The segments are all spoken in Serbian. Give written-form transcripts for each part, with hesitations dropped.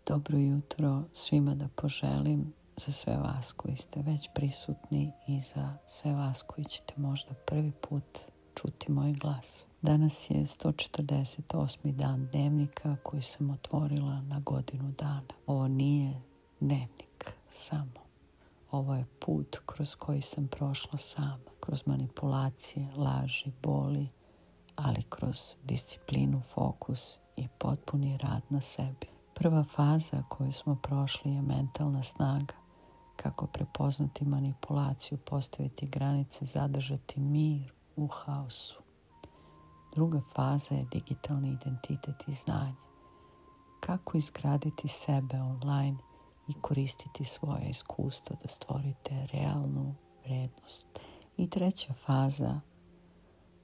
Dobro jutro svima da poželim, za sve vas koji ste već prisutni i za sve vas koji ćete možda prvi put čuti moj glas. Danas je 148. dan dnevnika koji sam otvorila na godinu dana. Ovo nije dnevnik samo. Ovo je put kroz koji sam prošla sama, kroz manipulacije, laži, boli, ali kroz disciplinu, fokus i potpuni rad na sebi. Prva faza koju smo prošli je mentalna snaga. Kako prepoznati manipulaciju, postaviti granice, zadržati mir u haosu. Druga faza je digitalni identitet i znanje. Kako izgraditi sebe online i koristiti svoje iskustva da stvorite realnu vrednost. I treća faza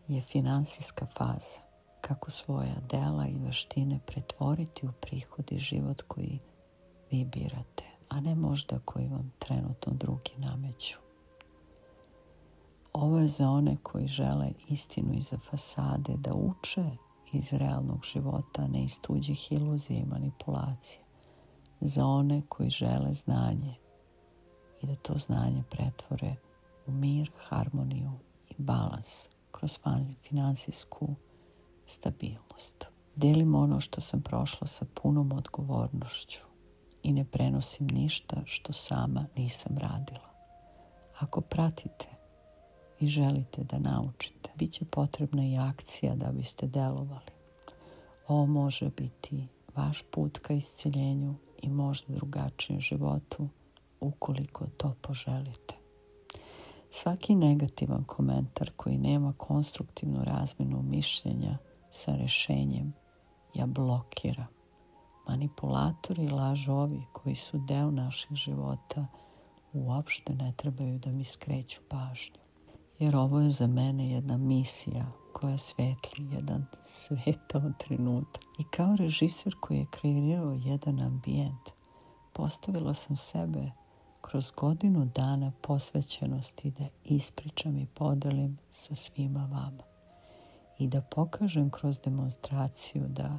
je finansijska faza. Kako svoja dela i veštine pretvoriti u prihod i život koji vi birate, a ne možda koji vam trenutno drugi nameću. Ovo je za one koji žele istinu iza fasade, da uče iz realnog života, ne iz tuđih iluzija i manipulacije. Za one koji žele znanje i da to znanje pretvore u mir, harmoniju i balans kroz finansijsku stabilnost. Delim ono što sam prošla sa punom odgovornošću i ne prenosim ništa što sama nisam radila. Ako pratite i želite da naučite, bit će potrebna i akcija da biste delovali. Ovo može biti vaš put ka isceljenju i možda drugačijem životu ukoliko to poželite. Svaki negativan komentar koji nema konstruktivnu razmjenu mišljenja sa rešenjem ja blokiram. Manipulatori i lažovi koji su deo naših života uopšte ne trebaju da mi skreću pažnju. Jer ovo je za mene jedna misija koja svetli jedan svetao trenutak. I kao režiser koji je kreirao jedan ambijent, postavila sam sebe kroz godinu dana posvećenosti da ispričam i podelim sa svima vama. I da pokažem kroz demonstraciju da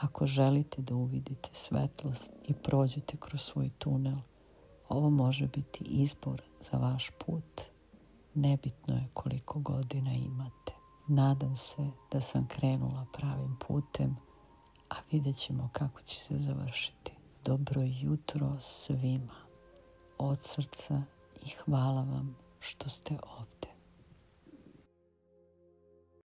ako želite da uvidite svetlost i prođete kroz svoj tunel, ovo može biti izbor za vaš put. Nebitno je koliko godina imate. Nadam se da sam krenula pravim putem, a vidjet ćemo kako će se završiti. Dobro jutro svima. Od srca i hvala vam što ste ovdje.